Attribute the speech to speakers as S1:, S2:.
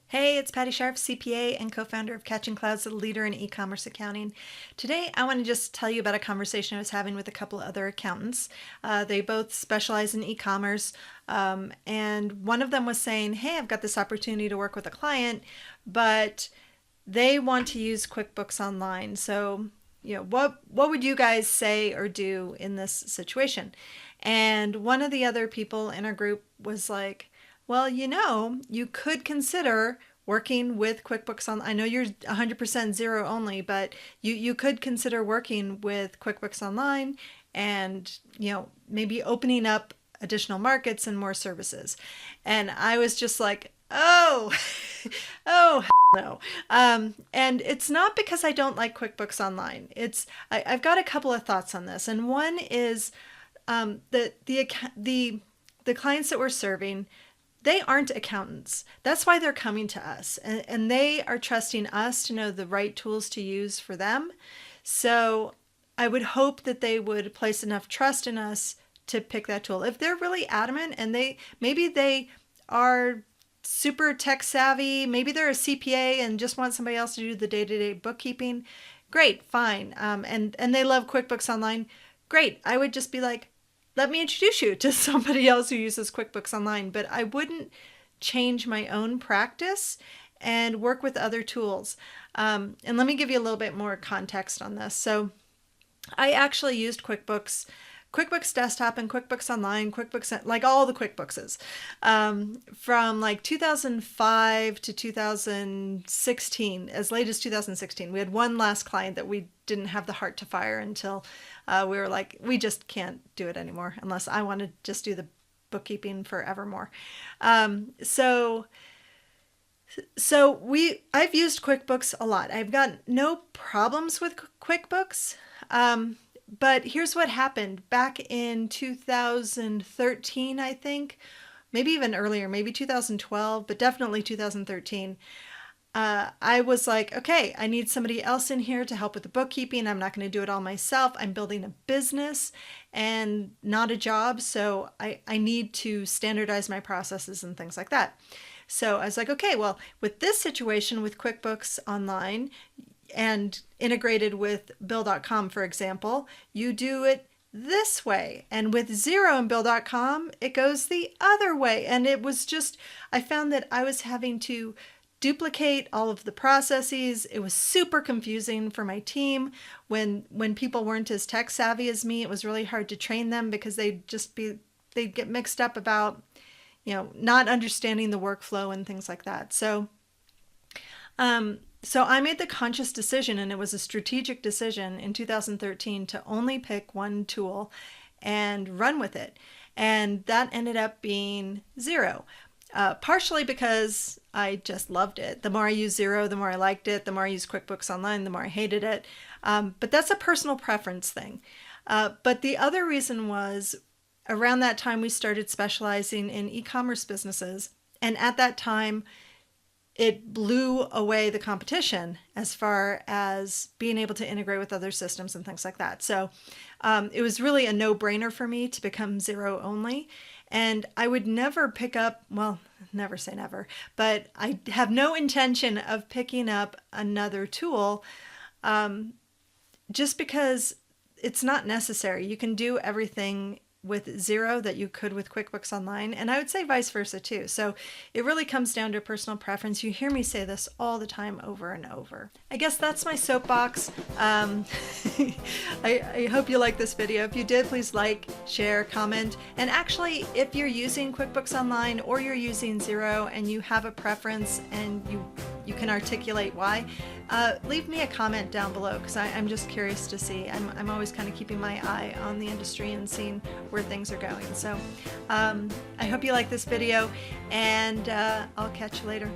S1: Hey, it's Patti Scharf, CPA and co-founder of Catching Clouds, the leader in e-commerce accounting. Today, I want to just tell you about a conversation I was having with a couple of other accountants. They both specialize in e-commerce, and one of them was saying, hey, I've got this opportunity to work with a client, but they want to use QuickBooks Online. So, what would you guys say or do in this situation? And one of the other people in our group was like, well, you could consider working with QuickBooks on. I know you're 100% Xero only, but you could consider working with QuickBooks Online and, maybe opening up additional markets and more services. And I was just like, oh, oh, no. And it's not because I don't like QuickBooks Online. I've got a couple of thoughts on this. And one is that the clients that we're serving, they aren't accountants. That's why they're coming to us. And they are trusting us to know the right tools to use for them. So I would hope that they would place enough trust in us to pick that tool. If they're really adamant and maybe they are super tech savvy, maybe they're a CPA and just want somebody else to do the day-to-day bookkeeping, great, fine. And they love QuickBooks Online, great. I would just be like, let me introduce you to somebody else who uses QuickBooks Online, but I wouldn't change my own practice and work with other tools. And let me give you a little bit more context on this. So I actually used QuickBooks Desktop and QuickBooks Online, QuickBooks, like all the QuickBookses, from like 2005 to 2016, as late as 2016. We had one last client that we didn't have the heart to fire until we were like, we just can't do it anymore unless I want to just do the bookkeeping forevermore. So I've used QuickBooks a lot. I've got no problems with QuickBooks. But here's what happened back in 2013, I think, maybe even earlier, maybe 2012, but definitely 2013. I was like, okay, I need somebody else in here to help with the bookkeeping. I'm not going to do it all myself. I'm building a business and not a job. So I need to standardize my processes and things like that. So I was like, okay, well, with this situation with QuickBooks Online and integrated with Bill.com, for example, you do it this way. And with Xero and Bill.com, it goes the other way. And it was just, I found that I was having to duplicate all of the processes. It was super confusing for my team. When people weren't as tech savvy as me, it was really hard to train them because they'd get mixed up about, not understanding the workflow and things like that. So I made the conscious decision, and it was a strategic decision in 2013 to only pick one tool and run with it. And that ended up being Xero, partially because I just loved it. The more I used Xero, the more I liked it. The more I used QuickBooks Online, the more I hated it. But that's a personal preference thing. But the other reason was around that time we started specializing in e-commerce businesses. And at that time, it blew away the competition as far as being able to integrate with other systems and things like that. So it was really a no-brainer for me to become Xero only. And I would never pick up, well, never say never, but I have no intention of picking up another tool just because it's not necessary. You can do everything with Xero that you could with QuickBooks Online, and I would say vice versa too. So it really comes down to personal preference. You hear me say this all the time over and over. I guess that's my soapbox. I hope you like this video. If you did, please like, share, comment. And actually, if you're using QuickBooks Online or you're using Xero and you have a preference and you can articulate why, leave me a comment down below because I'm just curious to see. I'm always kind of keeping my eye on the industry and seeing where things are going. So I hope you like this video, and I'll catch you later.